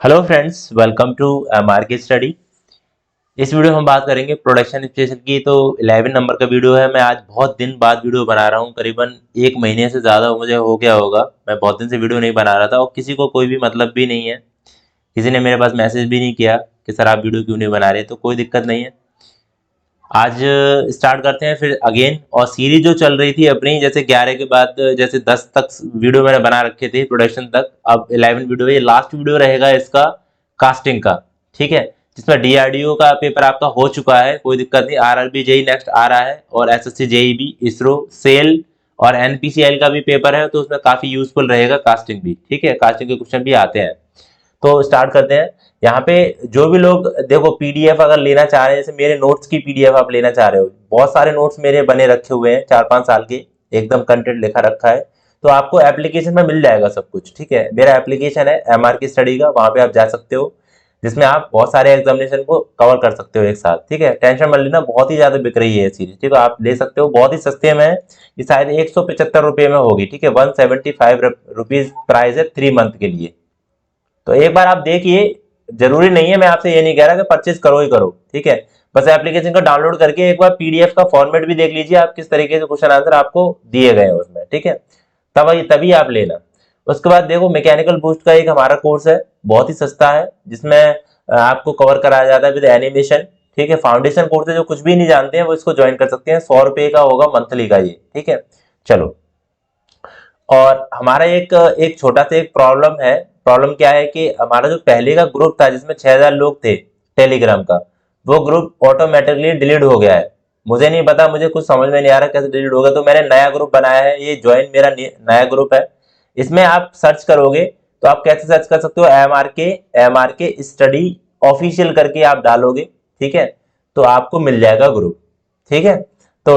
Hello friends, welcome to market study. इस video में हम बात करेंगे प्रोडक्शन स्टेशन की। तो 11 नंबर का वीडियो है। मैं आज बहुत दिन बाद वीडियो बना रहा हूँ, करीबन एक महीने से ज़्यादा मुझे हो गया होगा। मैं बहुत दिन से वीडियो नहीं बना रहा था और किसी को कोई भी मतलब भी नहीं है। किसी ने मेरे पास मैसेज भी नहीं किया कि सर आप वीडियो क्यों नहीं बना रहे, तो कोई दिक्कत नहीं है। आज स्टार्ट करते हैं फिर अगेन। और सीरीज जो चल रही थी अपनी, जैसे 11 के बाद जैसे 10 तक वीडियो मैंने बना रखे थे प्रोडक्शन तक, अब 11 वीडियो, ये लास्ट वीडियो रहेगा इसका कास्टिंग का। ठीक है, जिसमें डीआरडीओ का पेपर आपका हो चुका है, कोई दिक्कत नहीं। आरआरबी जेई नेक्स्ट आ रहा है और एसएससी जेई भी, इसरो, सेल और एनपीसीएल का भी पेपर है, तो उसमें काफी यूजफुल रहेगा कास्टिंग भी। ठीक है, कास्टिंग के क्वेश्चन भी आते हैं। तो स्टार्ट करते हैं। यहाँ पे जो भी लोग देखो पीडीएफ अगर लेना चाह रहे हैं, जैसे मेरे नोट्स की पीडीएफ आप लेना चाह रहे हो, बहुत सारे नोट्स मेरे बने रखे हुए हैं 4-5 साल के, एकदम कंटेंट लिखा रखा है। तो आपको एप्लीकेशन में मिल जाएगा सब कुछ। ठीक है, मेरा एप्लीकेशन है एमआर की स्टडी का, वहां पे आप जा सकते हो, जिसमें आप बहुत सारे एग्जामिनेशन को कवर कर सकते हो एक साथ। ठीक है, टेंशन मत लेना, बहुत ही ज्यादा बिक रही है ये सीरीज। ठीक है, आप ले सकते हो, बहुत ही सस्ते में है। ये शायद 175 रुपये में होगी। ठीक है, 175 रुपीज प्राइस है 3 मंथ के लिए। तो एक बार आप देखिए, जरूरी नहीं है, मैं आपसे ये नहीं कह रहा कि परचेज करो ही करो। ठीक है, बस एप्लीकेशन को डाउनलोड करके एक बार पीडीएफ का फॉर्मेट भी देख लीजिए, आप किस तरीके से क्वेश्चन आंसर आपको दिए गए हैं उसमें। ठीक है, तभी तभी आप लेना। उसके बाद देखो, मैकेनिकल बूस्ट का एक हमारा कोर्स है, बहुत ही सस्ता है, जिसमें आपको कवर कराया जाता है विद एनिमेशन। ठीक है, फाउंडेशन कोर्स है, जो कुछ भी नहीं जानते हैं वो इसको ज्वाइन कर सकते हैं। 100 रुपए का होगा मंथली का ये। ठीक है, चलो। और हमारा एक एक छोटा सा एक प्रॉब्लम है। प्रॉब्लम क्या है कि हमारा जो पहले का ग्रुप था जिसमें 6000 लोग थे टेलीग्राम का, वो ग्रुप ऑटोमेटिकली डिलीट हो गया है। मुझे नहीं पता, मुझे कुछ समझ में नहीं आ रहा कैसे डिलीट हो गया। तो मैंने नया ग्रुप बनाया है, ये ज्वाइन मेरा नया ग्रुप है। इसमें आप सर्च करोगे तो आप कैसे सर्च कर सकते हो, एम आर के स्टडी ऑफिशियल करके आप डालोगे। ठीक है, तो आपको मिल जाएगा ग्रुप। ठीक है, तो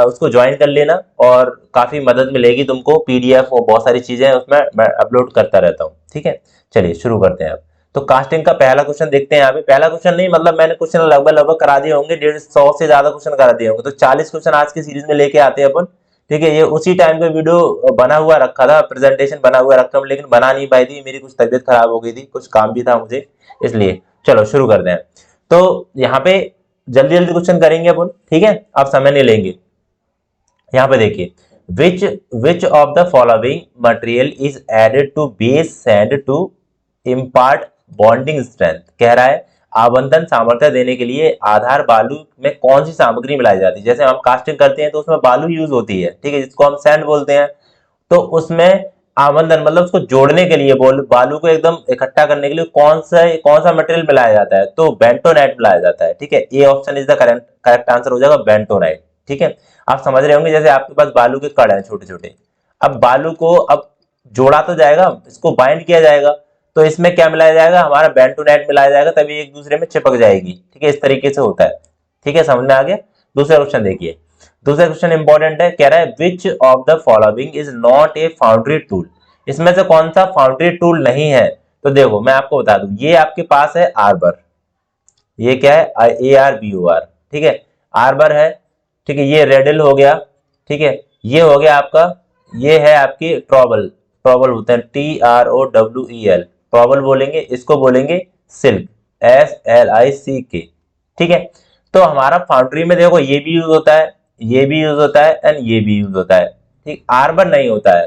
उसको ज्वाइन कर लेना और काफी मदद मिलेगी तुमको। पीडीएफ और बहुत सारी चीजें उसमें मैं अपलोड करता रहता हूँ। ठीक है, चलिए शुरू करते हैं अब। तो कास्टिंग का पहला क्वेश्चन देखते हैं। यहाँ पे पहला क्वेश्चन नहीं, मतलब मैंने क्वेश्चन लगभग लगभग करा दिए होंगे, 150 से ज्यादा क्वेश्चन करा दिए होंगे। तो 40 क्वेश्चन आज की सीरीज में लेके आते हैं अपन। ठीक है, ये उसी टाइम पे वीडियो बना हुआ रखा था, प्रेजेंटेशन बना हुआ रखा, लेकिन बना नहीं पाई थी, मेरी कुछ तबियत खराब हो गई थी, कुछ काम भी था मुझे, इसलिए। चलो शुरू करते हैं। तो यहाँ पे जल्दी जल्दी क्वेश्चन करेंगे अपन। ठीक है, आप समय नहीं लेंगे। यहाँ पे देखिए, which which of the following material is added to base sand to impart bonding strength. कह रहा है आबंधन सामर्थ्य देने के लिए आधार बालू में कौन सी सामग्री मिलाई जाती है। जैसे हम कास्टिंग करते हैं तो उसमें बालू यूज होती है। ठीक है, जिसको हम सैंड बोलते हैं। तो उसमें आबंधन मतलब उसको जोड़ने के लिए, बोल बालू को एकदम इकट्ठा करने के लिए कौन सा मटेरियल मिलाया जाता है, तो बेंटोनाइट मिलाया जाता है। ठीक है, A option is the correct answer हो जाएगा, बेंटोनाइट। ठीक है, आप समझ रहे होंगे, जैसे आपके पास बालू के कण हैं छोटे छोटे, अब बालू को अब जोड़ा तो जाएगा, इसको बाइंड किया जाएगा, तो इसमें क्या मिलाया जाएगा, हमारा बेंटोनाइट मिलाया जाएगा, तभी एक दूसरे में चिपक जाएगी। ठीक है, इस तरीके से होता है। ठीक है, समझ में आ गया। दूसरा क्वेश्चन देखिए, दूसरा क्वेश्चन इंपॉर्टेंट है। कह रहा है which of the following is not a foundry tool. इसमें से कौन सा फाउंड्री टूल नहीं है। तो देखो मैं आपको बता दूं, ये आपके पास है आर्बर, ये क्या है, ARBOR। ठीक है, आर्बर है। ठीक है, ये रेडल हो गया। ठीक है, ये हो गया आपका, ये है आपकी ट्रॉबल, ट्रॉबल होता है TROWEL, ट्रॉबल बोलेंगे, इसको बोलेंगे सिल्क, SLICK। ठीक है, तो हमारा फाउंड्री में देखो ये भी यूज होता है, ये भी यूज होता है एंड ये भी यूज होता है। ठीक, आर्बर नहीं होता है।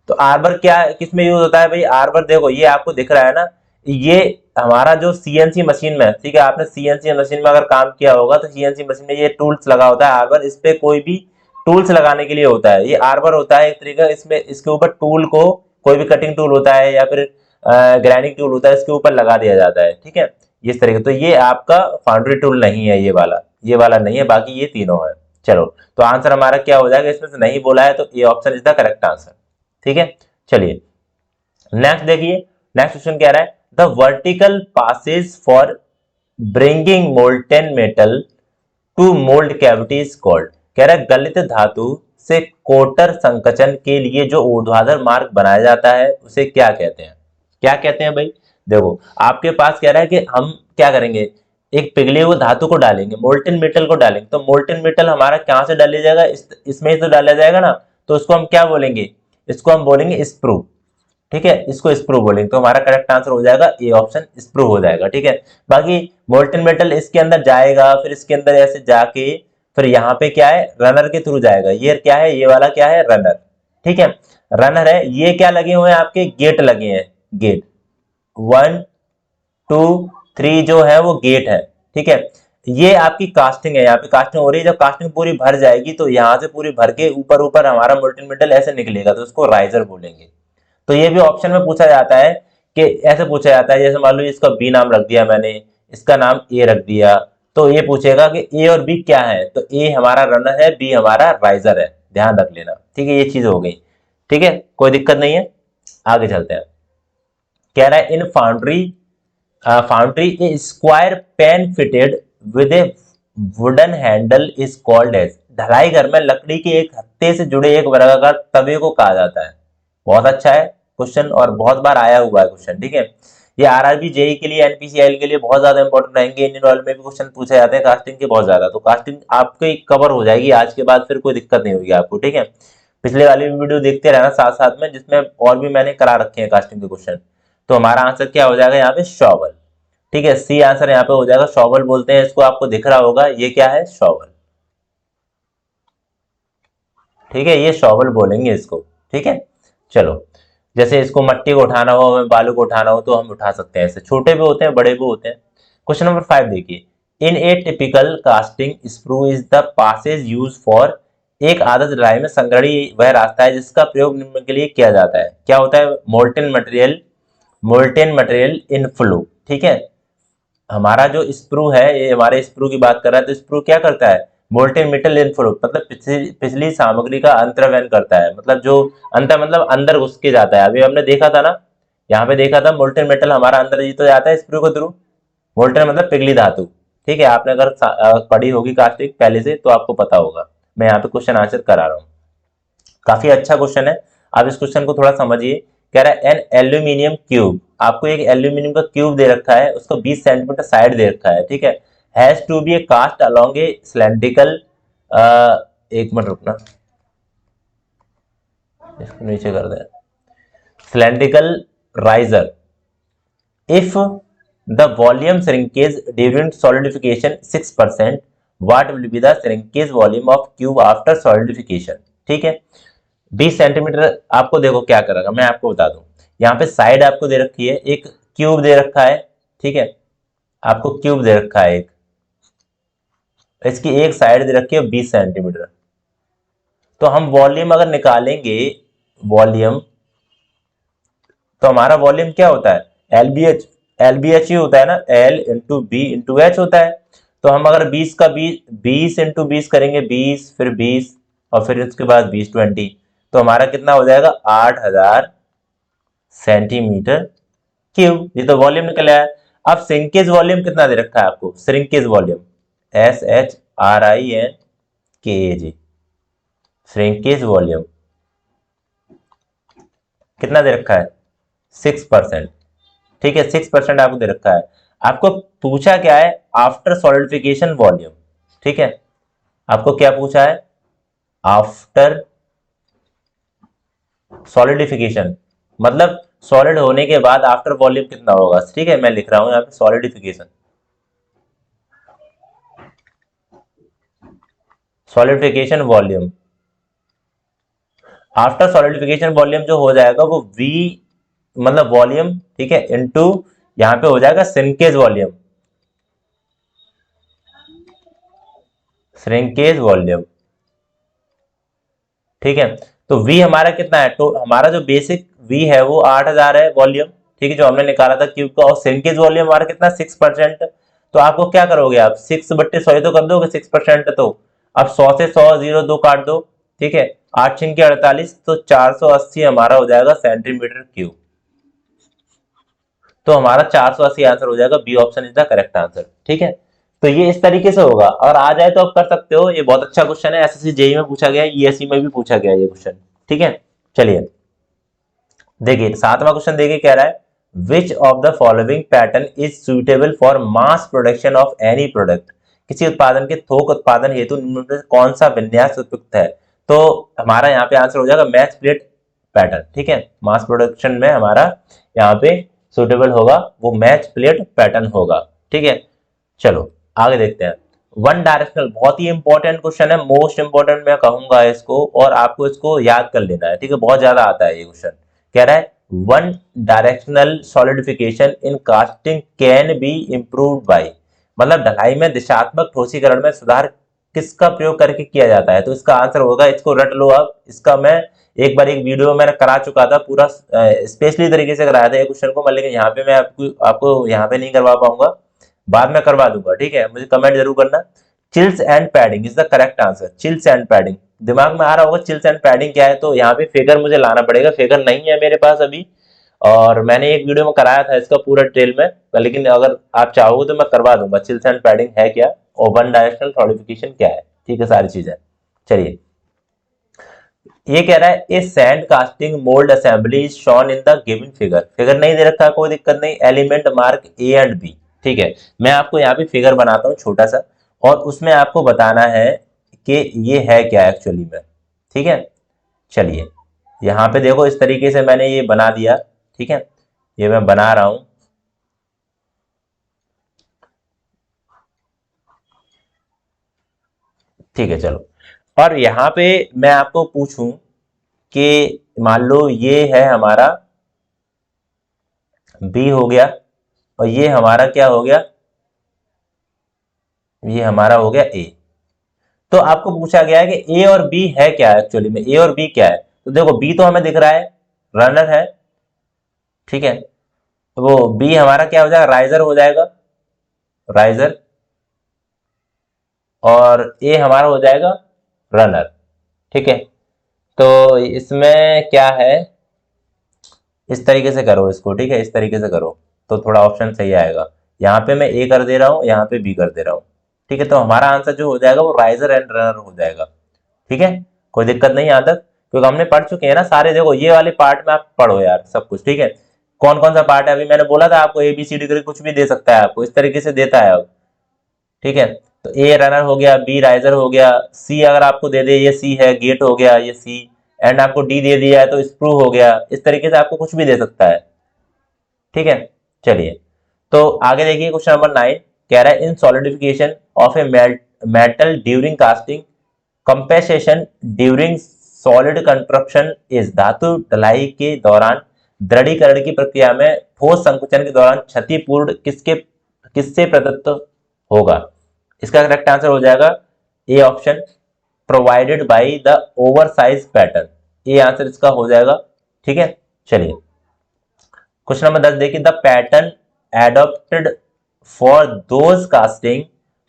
तो आर्बर क्या किस में यूज होता है भाई, आर्बर देखो ये आपको दिख रहा है ना, ये हमारा जो सीएनसी मशीन में, ठीक है, आपने सीएनसी मशीन में अगर काम किया होगा तो सीएनसी मशीन में ये टूल्स लगा होता है आर्बर, इस पे कोई भी टूल्स लगाने के लिए होता है, ये आर्बर होता है एक तरीका। इसमें इसके ऊपर टूल को, कोई भी कटिंग टूल होता है या फिर ग्राइंडिंग टूल होता है, इसके ऊपर लगा दिया जाता है। ठीक है, इस तरीके। तो ये आपका फाउंड्री टूल नहीं है, ये वाला नहीं है, बाकी ये तीनों है। चलो, तो आंसर हमारा क्या हो जाएगा, इसमें से नहीं बोला है तो ये option is the correct answer. ठीक है, चलिए नेक्स्ट देखिए। नेक्स्ट क्वेश्चन कह रहा है the vertical passage for bringing molten metal to mould cavity is called. कह रहा है गलित धातु से कोटर संकचन के लिए जो ऊर्ध्वाधर मार्ग बनाया जाता है उसे क्या कहते हैं। क्या कहते हैं भाई, देखो आपके पास कह रहा है कि हम क्या करेंगे, एक पिघले हुए धातु को डालेंगे, मोल्टेन मेटल को डालेंगे, तो मोल्टेन मेटल हमारा कहां से डाला जाएगा, इसमें ही तो डाला जाएगा ना, तो उसको हम क्या बोलेंगे, इसको हम बोलेंगे स्प्रू। ठीक है, इसको स्प्रू बोलेंगे। तो हमारा करेक्ट आंसर हो जाएगा ए ऑप्शन, स्प्रू हो जाएगा। ठीक है, बाकी मोल्टेन मेटल इसके अंदर जाएगा, फिर इसके अंदर ऐसे जाके फिर यहाँ पे क्या है, रनर के थ्रू जाएगा। ये क्या है, ये वाला क्या है, रनर। ठीक है, रनर है। ये क्या लगे हुए हैं आपके, गेट लगे हैं, गेट 1 2 3 जो है वो गेट है। ठीक है, ये आपकी कास्टिंग है, यहाँ पे कास्टिंग हो रही है। जब कास्टिंग पूरी भर जाएगी तो यहाँ से पूरी भर के ऊपर ऊपर हमारा मोल्टेन मेटल ऐसे निकलेगा, तो उसको राइजर बोलेंगे। तो ये भी ऑप्शन में पूछा जाता है कि ऐसे पूछा जाता है, जैसे मान लो इसका बी नाम रख दिया मैंने, इसका नाम ए रख दिया, तो ये पूछेगा कि ए और बी क्या है, तो ए हमारा रनर है, बी हमारा राइजर है, ध्यान रख लेना। ठीक है, ये चीज हो गई। ठीक है, कोई दिक्कत नहीं है, आगे चलते हैं। कह रहा है in foundry a square pan fitted with a wooden handle is called as. ढलाई घर में लकड़ी के एक हत्थे से जुड़े एक वर्गाकार तवे को कहा जाता है। बहुत अच्छा है क्वेश्चन, और बहुत बार आया हुआ है क्वेश्चन। ठीक है, ये आरआरबी जेई के लिए, एनपीसीआई के लिए बहुत ज्यादा इंपॉर्टेंट रहेंगे। इंडियन ऑयल में भी क्वेश्चन पूछे जाते हैं कास्टिंग के बहुत ज्यादा, तो कास्टिंग आपकी कवर हो जाएगी आज के बाद, फिर कोई दिक्कत नहीं होगी आपको। ठीक है, पिछले वाली वीडियो देखते रहना साथ साथ में, जिसमें और भी मैंने करा रखे हैं कास्टिंग के क्वेश्चन। तो हमारा आंसर क्या हो जाएगा यहाँ पे, शॉवल। ठीक है, सी आंसर यहाँ पे हो जाएगा, शॉवल बोलते हैं इसको, आपको दिख रहा होगा ये क्या है, शॉवल। ठीक है, ये शॉवल बोलेंगे इसको। ठीक है, चलो, जैसे इसको मट्टी को उठाना हो, हमें बालू को उठाना हो, तो हम उठा सकते हैं। ऐसे छोटे भी होते हैं, बड़े भी होते हैं। क्वेश्चन नंबर 5 देखिए, in a typical casting screw is the passage use for. एक आदर्श ढलाई में संग्रही वह रास्ता है जिसका प्रयोग निम्न के लिए किया जाता है। क्या होता है, मोल्टेन मटेरियल इन फ्लो। ठीक है, हमारा जो स्प्रू है, ये हमारे स्प्रू की बात कर रहा है, तो स्प्रू क्या करता है, मोल्टेन मेटल इनफ्लो, मतलब पिछली सामग्री का अंतर्वहन करता है। मतलब जो अंतर, मतलब अंदर घुस के जाता है। अभी हमने देखा था ना, यहाँ पे देखा था मोल्टेन मेटल हमारा अंदर जी तो जाता है स्प्रू के थ्रू। मोल्टेन मतलब पिघली धातु। ठीक है, आपने अगर पढ़ी होगी कास्टिक पहले से तो आपको पता होगा। मैं यहाँ पे क्वेश्चन आंसर करा रहा हूँ। काफी अच्छा क्वेश्चन है, आप इस क्वेश्चन को थोड़ा समझिए। कह रहा है एन एल्यूमिनियम क्यूब, आपको एक एल्यूमिनियम का क्यूब दे रखा है, उसको 20 सेंटीमीटर साइड दे रखा है। ठीक है, has to be a cast along a cylindrical, एक मिनट रुकना, इसको नीचे कर दें, cylindrical riser. If the volume shrinkage during solidification 6%, what will be the shrinkage volume of cube after solidification. ठीक है, 20 सेंटीमीटर आपको देखो क्या करेगा, मैं आपको बता दूं। यहाँ पे साइड आपको दे रखी है, एक क्यूब दे रखा है। ठीक है, आपको क्यूब दे रखा है एक, इसकी एक साइड दे रखी है 20 सेंटीमीटर। तो हम वॉल्यूम अगर निकालेंगे, वॉल्यूम, तो हमारा वॉल्यूम क्या होता है, एल बी एच ही होता है ना, L into B into H होता है। तो हम अगर 20 का 20 इंटू 20 करेंगे, 20 फिर 20 और फिर उसके बाद 20 तो हमारा कितना हो जाएगा, 8000 सेंटीमीटर क्यूब। ये तो वॉल्यूम निकल आया। अब श्रिंकेज वॉल्यूम कितना दे रखा है आपको, shrinkage volume SHRINKAG, shrinkage volume कितना दे रखा है, 6%। ठीक है, 6% आपको दे रखा है। आपको पूछा क्या है, आफ्टर सॉलिडिफिकेशन वॉल्यूम। ठीक है, आपको क्या पूछा है, आफ्टर सॉलिडिफिकेशन, मतलब सॉलिड होने के बाद आफ्टर वॉल्यूम कितना होगा। ठीक है, मैं लिख रहा हूं यहाँ पे solidification, solidification volume. After solidification volume जो हो जाएगा वो V, मतलब वॉल्यूम, ठीक है, इनटू यहाँ पे हो जाएगा श्रिंकेज वॉल्यूम, श्रिंकेज वॉल्यूम। ठीक है, तो V हमारा कितना है, तो हमारा जो बेसिक V है वो 8000 है वॉल्यूम। ठीक है, जो हमने निकाला था क्यूब का, और श्रिंकेज वॉल्यूम हमारा कितना, 6%। तो आपको क्या करोगे, आप 6/100 तो कर दोगे 6%। तो अब 100 से 100 0 2 काट दो। ठीक है, 8 6 के 48, तो 480 हमारा हो जाएगा सेंटीमीटर क्यूब। तो हमारा 480 आंसर हो जाएगा, B option is the correct answer. ठीक है, तो ये इस तरीके से होगा। अगर आ जाए तो आप कर सकते हो, ये बहुत अच्छा क्वेश्चन है, एसएससी जेई में पूछा गया है, ईएससी में भी पूछा गया है ये क्वेश्चन। ठीक है, चलिए देखिए 7वां क्वेश्चन देखिए, कह रहा है which of the following pattern is suitable for mass production of any product. किसी उत्पादन के थोक उत्पादन हेतु निम्न में से कौन सा विन्यास उपयुक्त है। तो हमारा यहाँ पे आंसर हो जाएगा मैच प्लेट पैटर्न, ठीक है। मास प्रोडक्शन में हमारा यहाँ पे सुटेबल होगा वो मैच प्लेट पैटर्न होगा, ठीक है। चलो आगे देखते हैं। वन डायरेक्शनल बहुत ही इंपॉर्टेंट क्वेश्चन है, मोस्ट इंपॉर्टेंट मैं कहूंगा इसको, और आपको इसको याद कर लेना है, ठीक है। बहुत ज्यादा आता है ये क्वेश्चन। कह रहा है one directional solidification in casting can be improved by, मतलब ढलाई में दिशात्मक ठोसीकरण में सुधार किसका प्रयोग करके किया जाता है। तो इसका आंसर होगा, इसको रट लो आप, इसका मैं एक बार एक वीडियो मैंने करा चुका था, पूरा स्पेशली तरीके से कराया था ये क्वेश्चन को मैं, लेकिन यहाँ पे मैं आपको यहाँ पे नहीं करवा पाऊंगा, बाद में करवा दूंगा, ठीक है। मुझे कमेंट जरूर करना। Chills and padding is the correct answer. Chills and padding दिमाग में आ रहा होगा चिल्स एंड पैडिंग क्या है, तो यहाँ पे फिगर मुझे लाना पड़ेगा, फिगर नहीं है मेरे पास अभी, और मैंने एक वीडियो में कराया था इसका पूरा डिटेल में, लेकिन अगर आप चाहोगे तो मैं करवा दूंगा चिल्स एंड पैडिंग है क्या और वन डायरेक्शनल सॉलिडिफिकेशन क्या है, ठीक है, सारी चीजें। चलिए ये कह रहा है a sand casting mould assembly is shown in the given figure. Figure नहीं दे रखा, कोई दिक्कत नहीं, element mark A and B, ठीक है। मैं आपको यहाँ पे फिगर बनाता हूँ छोटा सा, और उसमें आपको बताना है कि ये है क्या एक्चुअली में, ठीक है। चलिए यहाँ पे देखो इस तरीके से मैंने ये बना दिया, ठीक है, ये मैं बना रहा हूं, ठीक है। चलो, और यहाँ पे मैं आपको पूछूं कि मान लो ये है हमारा बी हो गया, और ये हमारा क्या हो गया, ये हमारा हो गया ए। तो आपको पूछा गया है कि ए और बी है क्या एक्चुअली में, ए और बी क्या है। तो देखो बी तो हमें दिख रहा है रनर है, ठीक है, तो वो बी हमारा क्या हो जाएगा, राइजर हो जाएगा, राइजर, और ए हमारा हो जाएगा रनर, ठीक है। तो इसमें क्या है, इस तरीके से करो इसको, ठीक है, इस तरीके से करो तो थोड़ा ऑप्शन सही आएगा। यहाँ पे मैं ए कर दे रहा हूँ, यहाँ पे बी कर दे रहा हूँ, ठीक है। तो हमारा आंसर जो हो जाएगा वो राइजर एंड रनर हो जाएगा, ठीक है। कोई दिक्कत नहीं यहाँ तक, क्योंकि हमने पढ़ चुके हैं ना सारे। देखो ये वाले पार्ट में आप पढ़ो यार सब कुछ, ठीक है। कौन कौन सा पार्ट है अभी मैंने बोला था आपको, ए बी सी डी करके कुछ भी दे सकता है आपको, इस तरीके से देता है अब, ठीक है। तो ए रनर हो गया, बी राइजर हो गया, सी अगर आपको दे दे ये सी है, गेट हो गया ये सी, एंड आपको डी दे दिया है तो स्क्रू हो गया, इस तरीके से आपको कुछ भी दे सकता है, ठीक है। चलिए तो आगे देखिए क्वेश्चन नंबर 9, कह रहा है in solidification of a metal during casting compensation during solid construction is, धातु ढलाई के दौरान दृढ़ीकरण की प्रक्रिया में ठोस संकुचन के दौरान क्षतिपूर्ण किससे प्रदत्त होगा। इसका करेक्ट आंसर हो जाएगा A option, provided by the oversize pattern, ये आंसर इसका हो जाएगा, ठीक है। चलिए क्वेश्चन नंबर 10 देखिए, the pattern adopted for those casting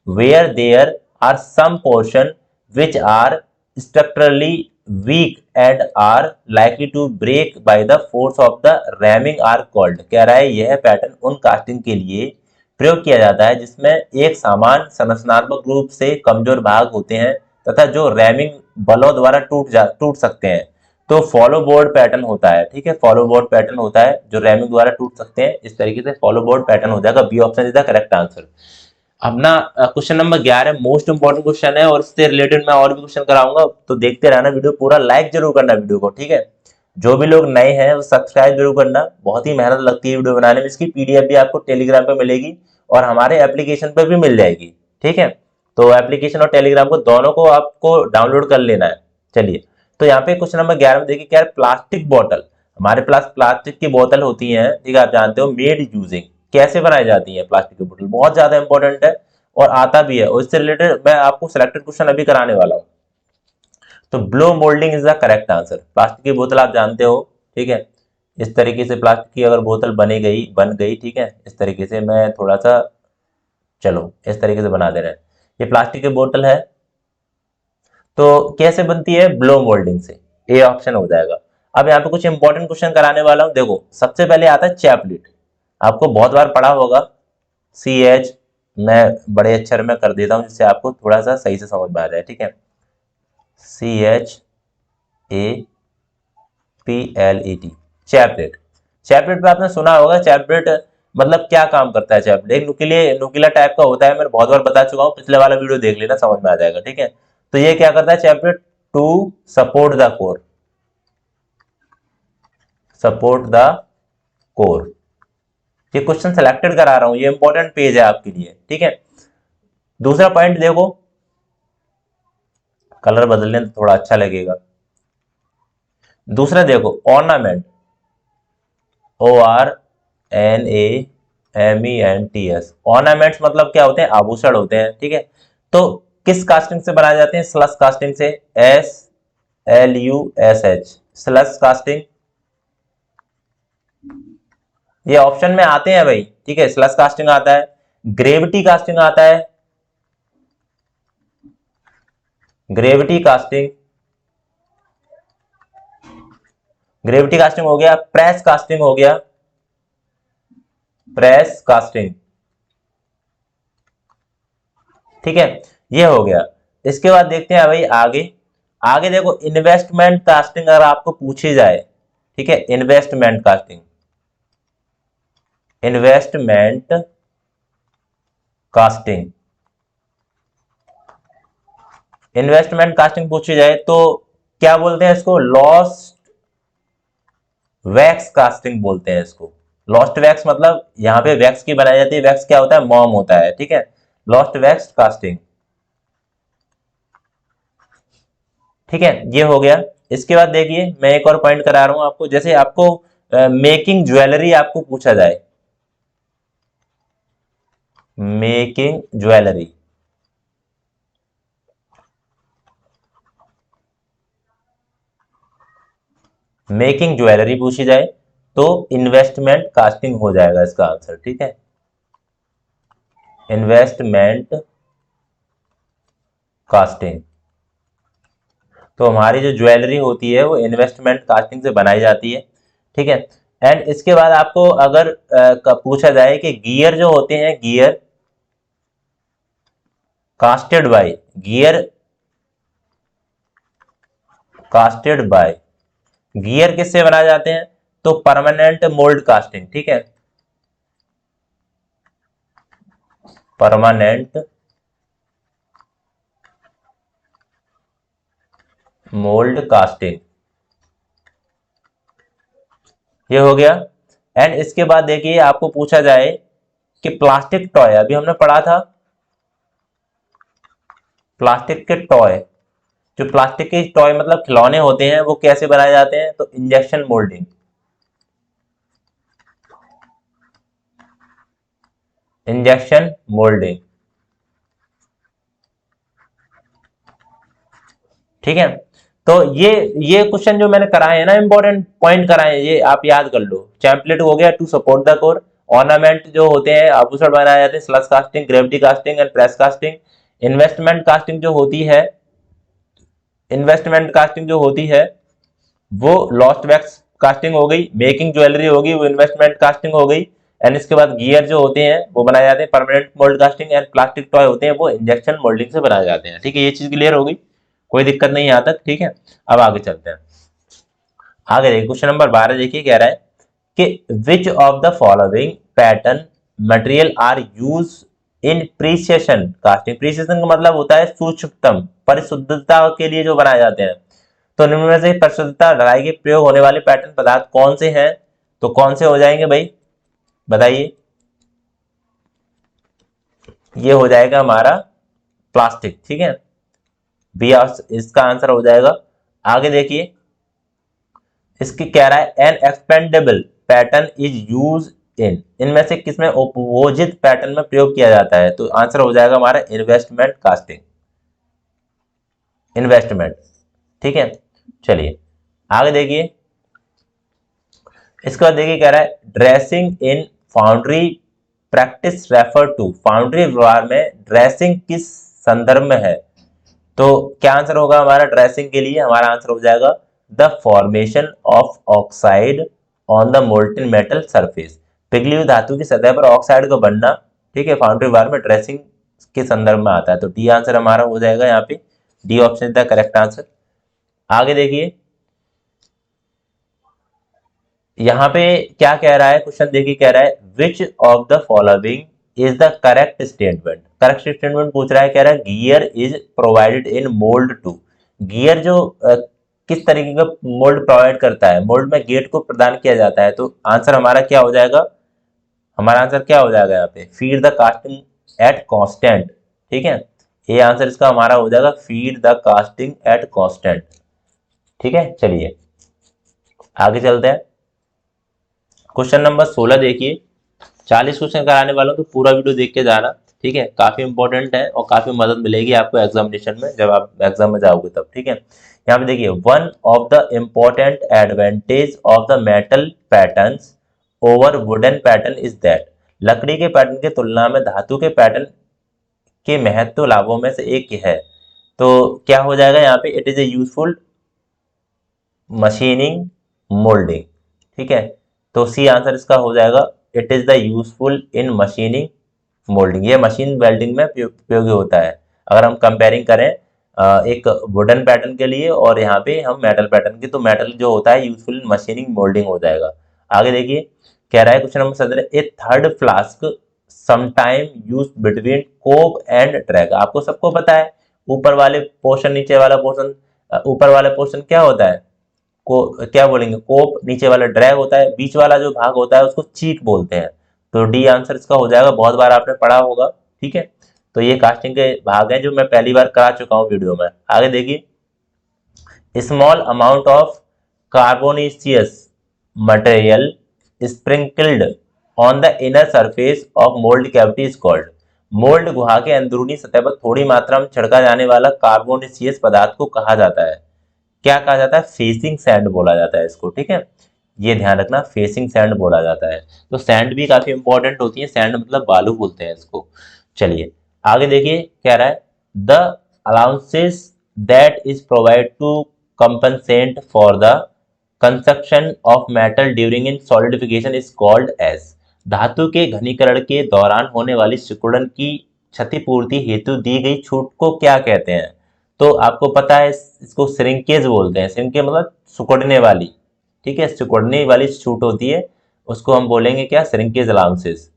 where there are some portion which are structurally weak and are likely to break by the force of the ramming are called. कह रहा है यह पैटर्न उन casting के लिए प्रयोग किया जाता है जिसमें एक समान संरचनात्मक रूप से कमजोर भाग होते हैं तथा जो रैमिंग बलों द्वारा टूट सकते हैं। तो फॉलो बोर्ड पैटर्न होता है, ठीक है, फॉलो बोर्ड पैटर्न होता है जो रैमिंग द्वारा टूट सकते हैं, इस तरीके से फॉलो बोर्ड पैटर्न हो जाएगा, B option is the correct answer. अब ना question number 11 most important question है, और इससे रिलेटेड मैं और भी क्वेश्चन कराऊंगा, तो देखते रहना वीडियो पूरा, लाइक जरूर करना वीडियो को, ठीक है। जो भी लोग नए हैं वो सब्सक्राइब जरूर करना, बहुत ही मेहनत लगती है वीडियो बनाने में। इसकी पीडीएफ भी आपको टेलीग्राम पे मिलेगी और हमारे एप्लीकेशन पे भी मिल जाएगी, ठीक है। तो एप्लीकेशन और टेलीग्राम को दोनों को आपको डाउनलोड कर लेना है। चलिए तो यहाँ पे क्वेश्चन नंबर 11 में देखिए क्या है, प्लास्टिक बोतल, हमारे पास प्लास्टिक की बोतल होती है, ठीक है, आप जानते हो, मेड यूजिंग, कैसे बनाई जाती है प्लास्टिक की बोतल, बहुत ज्यादा इंपॉर्टेंट है और आता भी है, और इससे रिलेटेड मैं आपको सिलेक्टेड क्वेश्चन अभी कराने वाला हूँ। तो blow moulding is the correct answer. Plastic की बोतल आप जानते हो, ठीक है, इस तरीके से प्लास्टिक की अगर बोतल बन गई, ठीक है, इस तरीके से मैं थोड़ा सा, चलो इस तरीके से बना दे रहे हैं, ये प्लास्टिक की बोतल है, तो कैसे बनती है, ब्लो मोल्डिंग से, ए ऑप्शन हो जाएगा। अब यहाँ पे कुछ इंपॉर्टेंट क्वेश्चन कराने वाला हूं, देखो सबसे पहले आता है चैपलेट, आपको बहुत बार पढ़ा होगा, सी एच, मैं बड़े अक्षर में कर देता हूं जिससे आपको थोड़ा सा सही से समझ में आ जाए, ठीक है, C H A P L E T, chaplet. Chaplet पे आपने सुना होगा, चैपलेट मतलब क्या काम करता है। चैपलेट एक नुकीला टाइप का होता है, मैंने बहुत बार बता चुका हूँ, पिछले वाला वीडियो देख लेना, समझ में आ जाएगा, ठीक है। तो ये क्या करता है chaplet, to support the core, support the core. ये क्वेश्चन सेलेक्टेड करा रहा हूं, ये इंपॉर्टेंट पेज है आपके लिए, ठीक है। दूसरा पॉइंट देखो, कलर बदलने तो थोड़ा अच्छा लगेगा। दूसरा देखो, ऑर्नामेंट, ORNAMENTS, ऑर्नामेंट्स मतलब क्या होते हैं, आभूषण होते हैं, ठीक है। तो किस कास्टिंग से बनाए जाते हैं, स्लश कास्टिंग से, SLUSH, स्लश कास्टिंग। ये ऑप्शन में आते हैं भाई, ठीक है। स्लश कास्टिंग आता है, ग्रेविटी कास्टिंग आता है, ग्रेविटी कास्टिंग, ग्रेविटी कास्टिंग हो गया, प्रेस कास्टिंग हो गया, प्रेस कास्टिंग, ठीक है, ये हो गया। इसके बाद देखते हैं भाई आगे। आगे देखो, इन्वेस्टमेंट कास्टिंग अगर आपको पूछी जाए, ठीक है, investment casting, investment casting, investment casting पूछी जाए तो क्या बोलते हैं इसको, लॉस्ट वैक्स कास्टिंग बोलते हैं इसको। लॉस्ट वैक्स मतलब यहाँ पे वैक्स की बनाई जाती है, वैक्स क्या होता है, मॉम होता है, ठीक है। लॉस्ट वैक्स कास्टिंग, ठीक है, ये हो गया। इसके बाद देखिए, मैं एक और पॉइंट करा रहा हूं आपको, जैसे आपको मेकिंग ज्वेलरी आपको पूछा जाए, मेकिंग ज्वेलरी, मेकिंग ज्वेलरी पूछी जाए तो इन्वेस्टमेंट कास्टिंग हो जाएगा इसका आंसर, ठीक है, इन्वेस्टमेंट कास्टिंग। तो हमारी जो ज्वेलरी होती है वो इन्वेस्टमेंट कास्टिंग से बनाई जाती है, ठीक है। एंड इसके बाद आपको अगर पूछा जाए कि गियर जो होते हैं, gear casted by, gear casted by, gear किससे बनाए जाते हैं, तो परमानेंट मोल्ड कास्टिंग, ठीक है, परमानेंट मोल्ड कास्टिंग, ये हो गया। एंड इसके बाद देखिए, आपको पूछा जाए कि प्लास्टिक टॉय, अभी हमने पढ़ा था प्लास्टिक के टॉय, जो प्लास्टिक के टॉय मतलब खिलौने होते हैं वो कैसे बनाए जाते हैं, तो इंजेक्शन मोल्डिंग, इंजेक्शन मोल्डिंग, ठीक है। तो ये क्वेश्चन जो मैंने कराए हैं ना, इंपॉर्टेंट पॉइंट कराए हैं, ये आप याद कर लो। चैम्पलेट हो गया, to support the core, ornament जो होते हैं आभूषण बनाए जाते हैं, slush casting, gravity casting and press casting. Investment casting जो होती है, इन्वेस्टमेंट कास्टिंग जो होती है वो लॉस्ट वैक्स कास्टिंग हो गई, मेकिंग ज्वेलरी होगी वो इन्वेस्टमेंट कास्टिंग हो गई। एंड इसके बाद गियर जो होते हैं वो बनाए जाते हैं permanent mold casting, and plastic toy होते हैं वो इंजेक्शन मोल्डिंग से बनाए जाते हैं, ठीक है। ये चीज क्लियर होगी, कोई दिक्कत नहीं यहाँ तक, ठीक है। अब आगे चलते हैं। आगे देखिए, क्वेश्चन नंबर 12 देखिए, कह रहा है कि which of the following pattern material are use in precision casting, precision का मतलब होता है सूक्ष्मतम, परिशुद्धता के लिए जो बनाए जाते हैं। तो निम्न में से परिशुद्धता ढलाई के प्रयोग होने वाले पैटर्न पदार्थ कौन से हैं, तो कौन से हो जाएंगे भाई, बताइए। ये हो जाएगा हमारा प्लास्टिक, ठीक है, बी इसका आंसर हो जाएगा। आगे देखिए, इसकी कह रहा है an expendable pattern is use in, इनमें से किसमें उपभोजित पैटर्न में प्रयोग किया जाता है, तो आंसर हो जाएगा हमारा इन्वेस्टमेंट कास्टिंग, इन्वेस्टमेंट, ठीक है। चलिए आगे देखिए, इसके बाद देखिए, कह रहा है dressing in foundry practice refer to, foundry व्यवहार में ड्रेसिंग किस संदर्भ में है, तो क्या आंसर होगा हमारा ड्रेसिंग के लिए, हमारा आंसर हो जाएगा the formation of oxide on the molten metal surface, पिघली हुई धातु की सतह पर ऑक्साइड का बनना, ठीक है, फाउंड्री व्यवहार में ड्रेसिंग के संदर्भ में आता है। तो डी आंसर हमारा हो जाएगा यहाँ पे, D option is the correct answer. आगे देखिए, यहाँ पे क्या कह रहा है क्वेश्चन, देखिए कह रहा है which of the following is the correct statement, correct statement पूछ रहा है, कह रहा है gear is provided in mold to, gear जो किस तरीके का मोल्ड प्रोवाइड करता है, मोल्ड में गेट को प्रदान किया जाता है। तो आंसर हमारा क्या हो जाएगा, हमारा आंसर क्या हो जाएगा यहाँ पे, feed the casting at constant. ठीक है, ये आंसर इसका हमारा हो जाएगा feed the casting at constant. ठीक है, चलिए आगे चलते हैं। क्वेश्चन नंबर 16 देखिए, 40 क्वेश्चन कराने वालों तो पूरा वीडियो देख के जाना। ठीक है, काफी इंपॉर्टेंट है और काफी मदद मिलेगी आपको एग्जामिनेशन में, जब आप एग्जाम में जाओगे तब। ठीक है, यहाँ पे देखिए, one of the important advantage of the metal patterns over wooden pattern is that, लकड़ी के पैटर्न की तुलना में धातु के पैटर्न के महत्व लाभों में से एक है। तो क्या हो जाएगा यहाँ पे, it is a useful machining moulding. ठीक है, तो सी आंसर इसका हो जाएगा, it is the useful in machining moulding. ये मशीन वेल्डिंग में उपयोगी होता है। अगर हम कंपेयरिंग करें एक वुडन पैटर्न के लिए और यहाँ पे हम मेटल पैटर्न की, तो मेटल जो होता है यूजफुल इन मशीनिंग मोल्डिंग हो जाएगा। आगे देखिए, कह रहा है question number 17, a third flask sometime use between cope and drag. आपको सबको पता है ऊपर वाले पोर्शन नीचे वाला पोर्शन, ऊपर वाला पोर्शन क्या होता है, को क्या बोलेंगे, कोप, नीचे वाला ड्रैग होता है, बीच वाला जो भाग होता है उसको चीक बोलते हैं। तो डी आंसर इसका हो जाएगा, बहुत बार आपने पढ़ा होगा। ठीक है, तो ये कास्टिंग के भाग हैं जो मैं पहली बार करा चुका हूँ वीडियो में। आगे देखिए, small amount of carbonaceous material sprinkled on the inner surface of mould cavity is called, mould गुहा के अंदरूनी सतह पर थोड़ी मात्रा में छिड़का जाने वाला कार्बोनेशियस पदार्थ को कहा जाता है, क्या कहा जाता है, फेसिंग सैंड बोला जाता है इसको। ठीक है, ये ध्यान रखना, फेसिंग सैंड बोला जाता है। तो सैंड भी काफी इंपॉर्टेंट होती है, सैंड मतलब बालू बोलते हैं इसको। चलिए आगे देखिए, कह रहा है the allowances that is provide to compensate for the construction of metal during in solidification is called as, धातु के घनीकरण के दौरान होने वाली सिकुड़न की क्षतिपूर्ति हेतु दी गई छूट को क्या कहते हैं। तो आपको पता है इसको श्रिंकेज बोलते हैं, श्रिंकेज मतलब सिकुड़ने वाली। ठीक है, सिकुड़ने वाली छूट होती है, उसको हम बोलेंगे क्या, श्रिंकेज अलाउंसेस।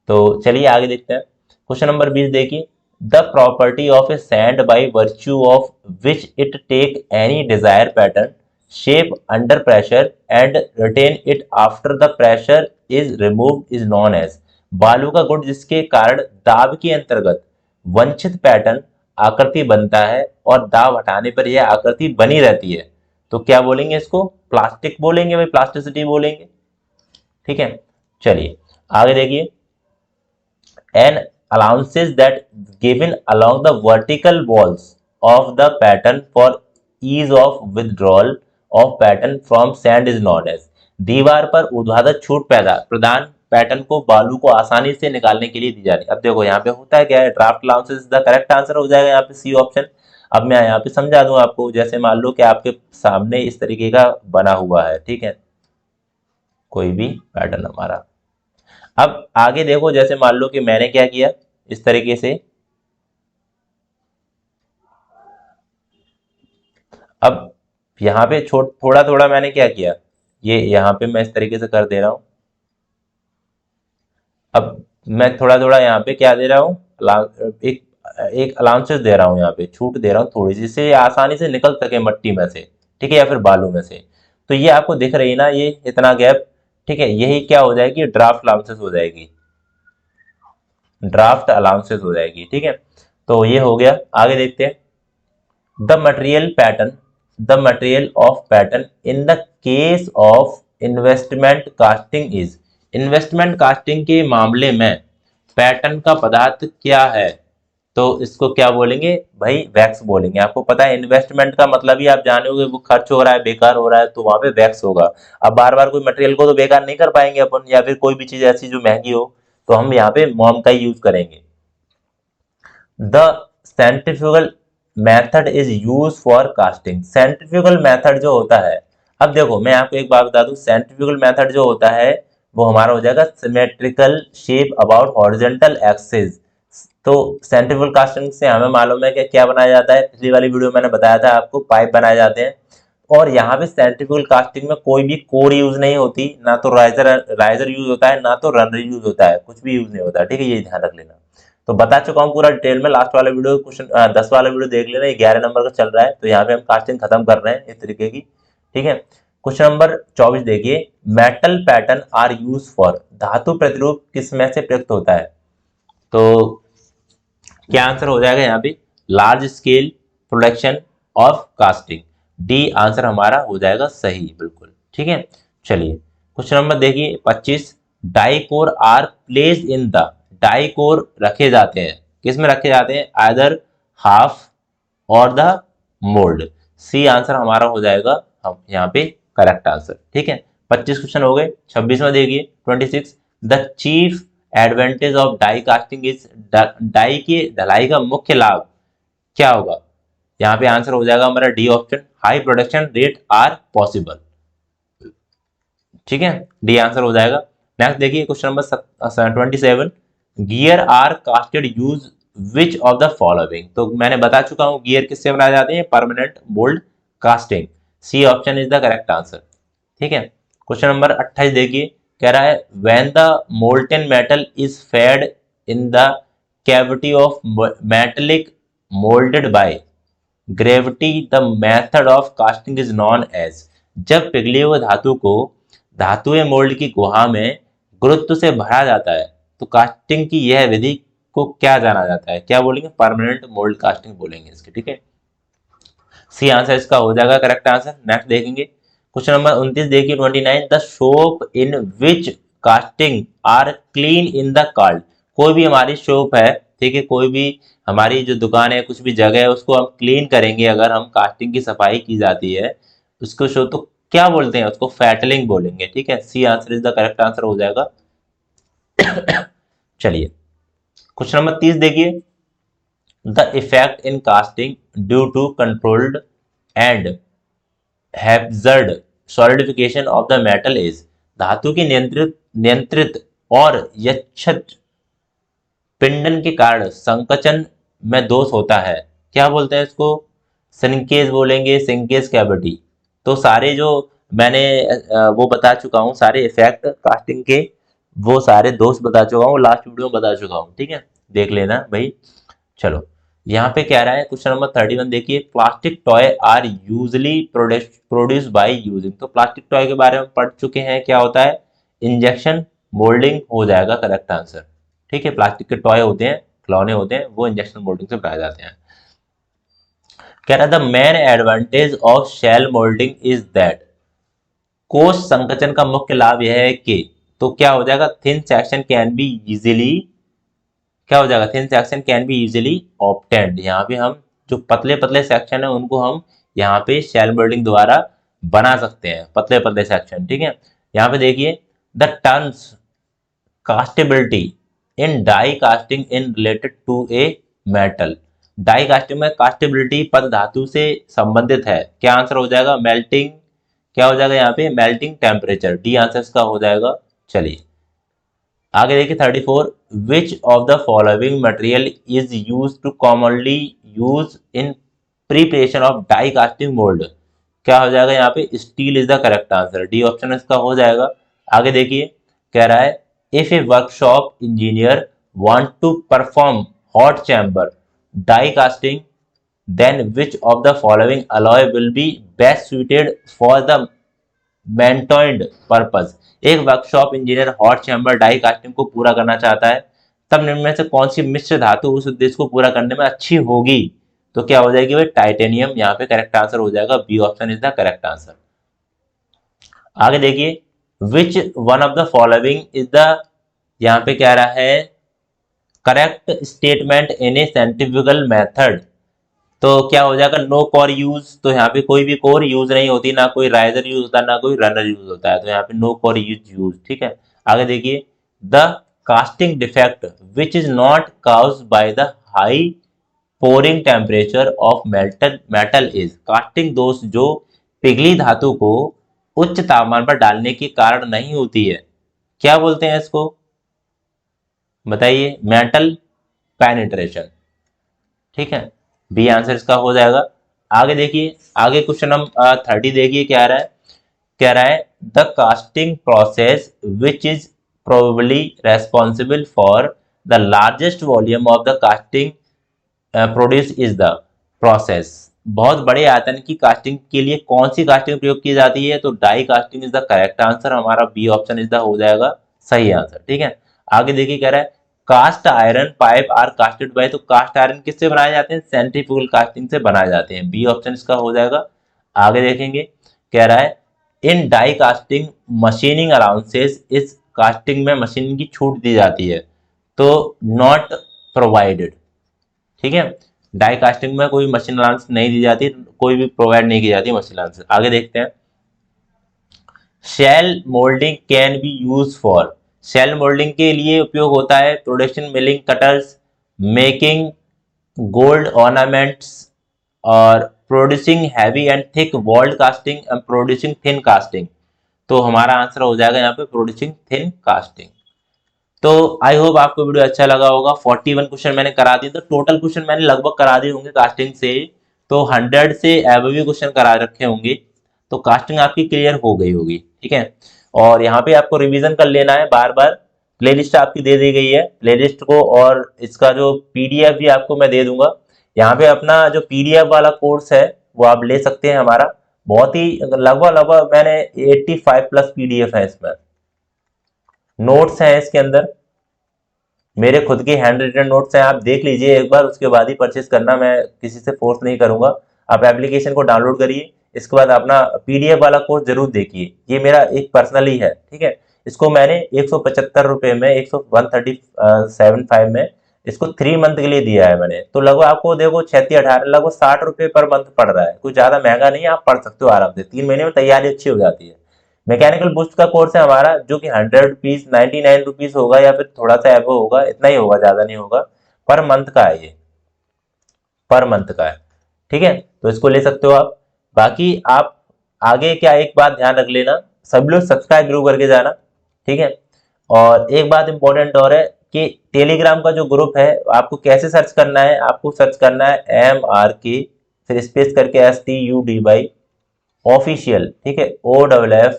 तो चलिए आगे देखते हैं। क्वेश्चन नंबर 20 देखिए, the property of a sand by virtue of which it take any desire pattern shape under pressure and retain it after the pressure is removed is known as, बालू का गुण जिसके कारण दाब के अंतर्गत वंचित पैटर्न आकृति बनता है और दाब हटाने पर यह आकृति बनी रहती है, तो क्या बोलेंगे इसको, प्लास्टिक बोलेंगे भाई, प्लास्टिसिटी बोलेंगे। ठीक है, चलिए आगे देखिए, an allowances that given along the vertical walls of the pattern for ease of withdrawal of pattern from sand is known as, दीवार पर ऊर्ध्वाधर छूट प्रदान पैटर्न को बालू को आसानी से निकालने के लिए दी जा रही है। अब देखो यहाँ पे होता है क्या है, draft allowances the correct answer हो जाएगा यहाँ पे सी ऑप्शन। अब मैं यहाँ पे समझा दूं आपको, जैसे मान लो कि आपके सामने इस तरीके का बना हुआ है, ठीक है, कोई भी पैटर्न हमारा। अब आगे देखो, जैसे मान लो कि मैंने क्या किया, इस तरीके से, अब यहाँ पे थोड़ा थोड़ा मैंने क्या किया, ये यहाँ पे मैं इस तरीके से कर दे रहा हूं। अब मैं थोड़ा थोड़ा यहाँ पे क्या दे रहा हूँ, एक एक अलाउंसेस दे रहा हूँ, यहाँ पे छूट दे रहा हूँ थोड़ी सी, जिससे आसानी से निकल सके मट्टी में से, ठीक है, या फिर बालू में से। तो ये आपको दिख रही है ना, ये इतना गैप, ठीक है, यही क्या हो जाएगी, ड्राफ्ट अलाउंसेस हो जाएगी, ड्राफ्ट अलाउंसेस हो जाएगी। ठीक है, तो ये हो गया। आगे देखते हैं, the material pattern, the material of pattern in the case of investment casting is, investment casting के मामले में पैटर्न का पदार्थ क्या है, तो इसको क्या बोलेंगे भाई, वैक्स बोलेंगे। आपको पता है इन्वेस्टमेंट का मतलब ही आप जाने होगे, वो खर्च हो रहा है, बेकार हो रहा है, तो वहां पे वैक्स होगा। अब बार बार कोई मटेरियल को तो बेकार नहीं कर पाएंगे अपन, या फिर कोई भी चीज ऐसी जो महंगी हो, तो हम यहाँ पे मोम का यूज करेंगे। The centrifugal method is use for casting, centrifugal method जो होता है, अब देखो मैं आपको एक बात बता दूं, सेंट्रीफ्यूगल मेथड जो होता है वो हमारा हो जाएगा symmetrical shape about horizontal axis. तो सेंट्रीफ्यूगल कास्टिंग से हमें मालूम है कि क्या बनाया जाता है, पिछली वाली वीडियो मैंने बताया था आपको, पाइप बनाए जाते हैं। और यहाँ पे सेंट्रीफ्यूगल कास्टिंग में कोई भी कोर यूज नहीं होती, ना तो राइजर यूज होता है, ना तो रनर यूज होता है, कुछ भी यूज नहीं होता। ठीक है, ये ध्यान रख लेना। तो बता चुका हूँ पूरा डिटेल में, लास्ट वाला वीडियो क्वेश्चन 10 वाला वीडियो देख लेना, 11 नंबर का चल रहा है, तो यहाँ पे हम कास्टिंग खत्म कर रहे हैं इस तरीके की। ठीक है, क्वेश्चन नंबर 24 देखिए, metal pattern are use for, धातु प्रतिरूप किस में से प्रयुक्त होता है? तो क्या आंसर हो जाएगा यहाँ पे? Large scale production of casting, D answer हमारा हो जाएगा सही, बिल्कुल ठीक है। चलिए क्वेश्चन नंबर देखिए 25, die core are placed in the, die core रखे जाते हैं, किस में रखे जाते हैं? आइदर हाफ और द मोल्ड, सी आंसर हमारा हो जाएगा हम यहाँ पे करेक्ट आंसर। ठीक है, 25 क्वेश्चन हो गए। 26 में देखिए 26, the chief advantage of die casting is, die की ढलाई का मुख्य लाभ क्या होगा? यहाँ पे आंसर हो जाएगा हमारा D option, high production rate are possible. ठीक है, डी आंसर हो जाएगा। नेक्स्ट देखिए question number 27, gear are casted use which of the following, तो मैंने बता चुका हूं गियर किससे बनाए जाते हैं? Permanent mold casting, C option is the correct answer. ठीक है, क्वेश्चन नंबर 28 देखिए, कह रहा है when the molten metal is fed in the cavity of metallic molded by gravity the method of casting is known as, जब पिघले हुए धातु को धातुएं मोल्ड की गुहा में गुरुत्व से भरा जाता है तो कास्टिंग की यह विधि को क्या जाना जाता है? क्या बोलेंगे? परमानेंट मोल्ड कास्टिंग बोलेंगे इसके। ठीक है, सी आंसर इसका हो जाएगा करेक्ट आंसर। नेक्स्ट देखेंगे क्वेश्चन नंबर 29 देखिए 29, the shop in which casting are clean in the card, कोई भी हमारी शॉप है, ठीक है, कोई भी हमारी जो दुकान है, कुछ भी जगह है, उसको हम क्लीन करेंगे, अगर हम कास्टिंग की सफाई की जाती है उसको शो, तो क्या बोलते हैं उसको? फैटलिंग बोलेंगे। ठीक है, C answer is the correct answer हो जाएगा। चलिए क्वेश्चन नंबर 30 देखिए, the effect in casting due to controlled and haphazard solidification of the metal is, धातु की नियंत्रित नियंत्रित और यच्छत पिंडन के कारण संकचन में दोष होता है, क्या बोलते हैं इसको? सिंकेज बोलेंगे, सिंकेज कैविटी। तो सारे जो मैंने वो बता चुका हूँ, सारे इफेक्ट कास्टिंग के वो सारे दोष बता चुका हूँ, लास्ट वीडियो में बता चुका हूँ। ठीक है, देख लेना भाई। चलो यहाँ पे क्या रहा है क्वेश्चन नंबर 31 देखिए, plastic toy are usually produce by using, तो प्लास्टिक टॉय के बारे में पढ़ चुके हैं, क्या होता है? इंजेक्शन मोल्डिंग हो जाएगा करेक्ट आंसर। ठीक है, प्लास्टिक के टॉय होते हैं, खिलौने होते हैं, वो इंजेक्शन मोल्डिंग से बनाए जाते हैं। कह रहा the main advantage of shell molding is that, कोश संकचन का मुख्य लाभ यह है कि, तो क्या हो जाएगा? Thin section can be easily, क्या हो जाएगा? Thin section can be easily obtained, यहाँ पे हम जो पतले पतले सेक्शन है उनको हम यहाँ पे शेल मोल्डिंग द्वारा बना सकते हैं, पतले पतले सेक्शन। ठीक है, यहाँ पे देखिए the terms castability in die casting in related to a metal, die casting में कास्टेबिलिटी पद धातु से संबंधित है, क्या आंसर हो जाएगा? मेल्टिंग, क्या हो जाएगा यहाँ पे? मेल्टिंग टेम्परेचर, डी आंसर इसका हो जाएगा। चलिए आगे देखिए 34, which of the following material is use to commonly use in preparation of die casting mould, क्या हो जाएगा यहाँ पे? Steel is the correct answer, D option इसका हो जाएगा। आगे देखिए कह रहा है if a workshop engineer want to perform hot chamber die casting then which of the following alloy will be best suited for the mentioned purpose, एक workshop engineer hot chamber die casting को पूरा करना चाहता है, तब निम्न में से कौन सी मिश्र धातु उस उद्देश्य को पूरा करने में अच्छी होगी? तो क्या हो जाएगी भाई? टाइटेनियम, यहाँ पे करेक्ट आंसर हो जाएगा, B option is the correct answer. आगे देखिए which one of the following is the, यहाँ पे क्या रहा है? Correct statement in a scientifical method, तो क्या हो जाएगा? नो कोर यूज, तो यहाँ पे कोई भी कोर यूज नहीं होती, ना कोई राइजर यूज होता है, ना कोई रनर यूज होता है, तो यहाँ पे नो कोर यूज। ठीक है, आगे देखिए the casting defect which is not caused by the high pouring temperature of metal is, casting दोष जो पिघली धातु को उच्च तापमान पर डालने के कारण नहीं होती है, क्या बोलते हैं इसको? बताइए। Metal penetration. ठीक है, बी आंसर इसका हो जाएगा। आगे देखिए, आगे क्वेश्चन नंबर 30 देखिए क्या रहा है? कह रहा है the casting process which is probably responsible for the largest volume of the casting produce is the process. बहुत बड़े आयतन की कास्टिंग के लिए कौन सी कास्टिंग प्रयोग की जाती है? तो die casting is the correct answer, हमारा बी ऑप्शन इज द हो जाएगा सही आंसर। ठीक है, आगे देखिए कह रहा है cast iron pipe are casted by, तो कास्ट आयरन किससे बनाए जाते हैं? सेंट्रीफ्यूगल कास्टिंग से बनाए जाते हैं, बी ऑप्शन इसका हो जाएगा। आगे देखेंगे कह रहा है इन डाई कास्टिंग मशीनिंग अलाउंसेस, इस कास्टिंग में मशीनिंग की छूट दी जाती है, तो नॉट प्रोवाइडेड। ठीक है, डाई कास्टिंग में कोई मशीन अलाउंस नहीं दी जाती, कोई भी प्रोवाइड नहीं की जाती मशीन अलाउंस। आगे देखते हैं shell moulding can be use for, shell moulding के लिए उपयोग होता है production milling cutters, making gold ornaments, और producing heavy and thick walled casting and producing thin casting. तो हमारा आंसर हो जाएगा यहाँ पे प्रोड्यूसिंग थिन कास्टिंग। तो आई होप आपको वीडियो अच्छा लगा होगा। 41 क्वेश्चन मैंने करा दिए, तो टोटल क्वेश्चन मैंने लगभग करा दिए होंगे कास्टिंग से, तो 100 से एबव भी क्वेश्चन करा रखे होंगे, तो कास्टिंग आपकी क्लियर हो गई होगी। ठीक है, और यहाँ पे आपको रिवीजन कर लेना है बार बार। प्लेलिस्ट आपकी दे दी गई है, प्लेलिस्ट को और इसका जो पीडीएफ भी आपको मैं दे दूंगा। यहाँ पे अपना जो पीडीएफ वाला कोर्स है वो आप ले सकते हैं हमारा, बहुत ही लगभग लगभग मैंने 85 प्लस पीडीएफ है, इसमें नोट्स हैं, इसके अंदर मेरे खुद के हैंड रिटन नोट्स हैं, आप देख लीजिए एक बार, उसके बाद ही परचेस करना, मैं किसी से फोर्स नहीं करूंगा। आप एप्लीकेशन को डाउनलोड करिए, इसके बाद अपना पीडीएफ वाला कोर्स जरूर देखिए, ये मेरा एक पर्सनली है। ठीक है, इसको मैंने 175 रुपए में 175 में इसको 3 मंथ के लिए दिया है मैंने, तो लगभग आपको देखो 36-18 लगभग 60 रुपए पर मंथ पड़ रहा है, कुछ ज्यादा महंगा नहीं है, आप पढ़ सकते हो आराम से, 3 महीने में तैयारी अच्छी हो जाती है। मैकेनिकल बूस्ट का कोर्स है हमारा, जो कि 100 रुपीज 99 रुपीज होगा, या फिर थोड़ा सा एबो होगा, इतना ही होगा, ज्यादा नहीं होगा, पर मंथ का है ये, पर मंथ का है। ठीक है, तो इसको ले सकते हो आप। बाकी आप आगे क्या, एक बात ध्यान रख लेना, सभी लोग सब्सक्राइब जरूर करके जाना। ठीक है, और एक बात इंपॉर्टेंट और है कि टेलीग्राम का जो ग्रुप है आपको कैसे सर्च करना है, आपको सर्च करना है MRK फिर स्पेस करके STUDY ऑफिशियल। ठीक है, OFFICIAL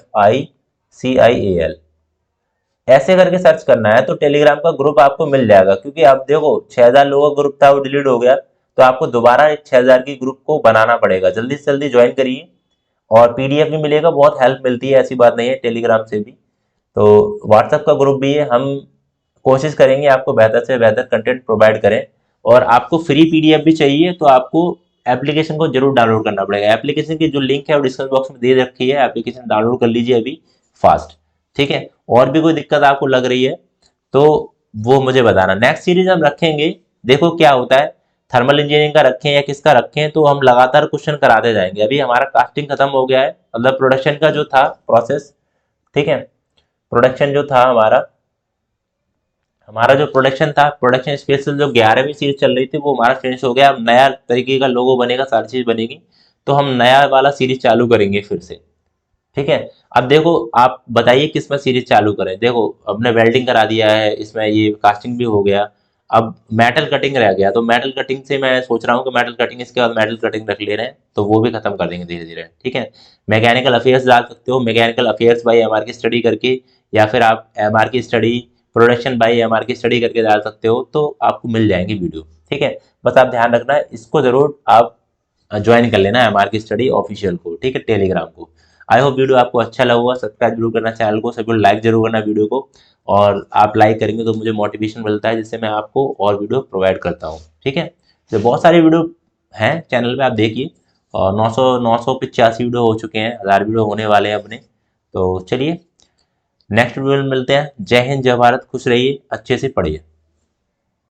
ऐसे करके सर्च करना है, तो टेलीग्राम का ग्रुप आपको मिल जाएगा। क्योंकि आप देखो 6000 लोगों का ग्रुप था, वो डिलीट हो गया, तो आपको दोबारा एक 6000 की ग्रुप को बनाना पड़ेगा। जल्दी से जल्दी ज्वाइन करिए, और पीडीएफ भी मिलेगा, बहुत हेल्प मिलती है, ऐसी बात नहीं है, टेलीग्राम से भी। तो व्हाट्सएप का ग्रुप भी है, हम कोशिश करेंगे आपको बेहतर से बेहतर कंटेंट प्रोवाइड करें। और आपको फ्री पीडीएफ भी चाहिए, तो आपको एप्लीकेशन को जरूर डाउनलोड करना पड़ेगा। एप्लीकेशन की जो लिंक है वो डिस्क्रिप्शन बॉक्स में दे रखी है, एप्लीकेशन डाउनलोड कर लीजिए अभी फास्ट। ठीक है, और भी कोई दिक्कत आपको लग रही है तो वो मुझे बताना। नेक्स्ट सीरीज हम रखेंगे, देखो क्या होता है, थर्मल इंजीनियरिंग का रखें या किसका रखें, तो हम लगातार क्वेश्चन कराते जाएंगे। अभी हमारा कास्टिंग खत्म हो गया है, मतलब प्रोडक्शन का जो था प्रोसेस। ठीक है, प्रोडक्शन जो था हमारा जो प्रोडक्शन था, प्रोडक्शन स्पेशल जो 11वीं सीरीज चल रही थी, वो हमारा फिनिश हो गया। अब नया तरीके का लोगो बनेगा, सारी चीज बनेगी, तो हम नया वाला सीरीज चालू करेंगे फिर से। ठीक है, अब देखो आप बताइए किस में सीरीज चालू करें। देखो हमने वेल्डिंग करा दिया है, इसमें ये कास्टिंग भी हो गया, अब मेटल कटिंग रह गया, तो मेटल कटिंग से मैं सोच रहा हूँ कि मेटल कटिंग, इसके बाद मेटल कटिंग रख ले रहे हैं, तो वो भी खत्म कर देंगे धीरे धीरे। ठीक है, मैकेनिकल अफेयर्स डाल सकते हो, mechanical affairs by MRK study करके, या फिर आप MRK study production by MRK study करके डाल सकते हो, तो आपको मिल जाएंगी वीडियो। ठीक है, बस आप ध्यान रखना है, इसको जरूर आप ज्वाइन कर लेना MRK स्टडी ऑफिशियल को। ठीक है, टेलीग्राम को। आई होप वीडियो आपको अच्छा लगा होगा, सब्सक्राइब जरूर करना चैनल को, सभी लाइक जरूर करना वीडियो को, और आप लाइक करेंगे तो मुझे मोटिवेशन मिलता है, जिससे मैं आपको और वीडियो प्रोवाइड करता हूँ। ठीक है, तो बहुत सारी वीडियो हैं चैनल पे, आप देखिए, और 985 वीडियो हो चुके हैं, 1000 वीडियो होने वाले हैं अपने। तो चलिए नेक्स्ट वीडियो में मिलते हैं। जय हिंद, जय भारत, खुश रहिए, अच्छे से पढ़िए।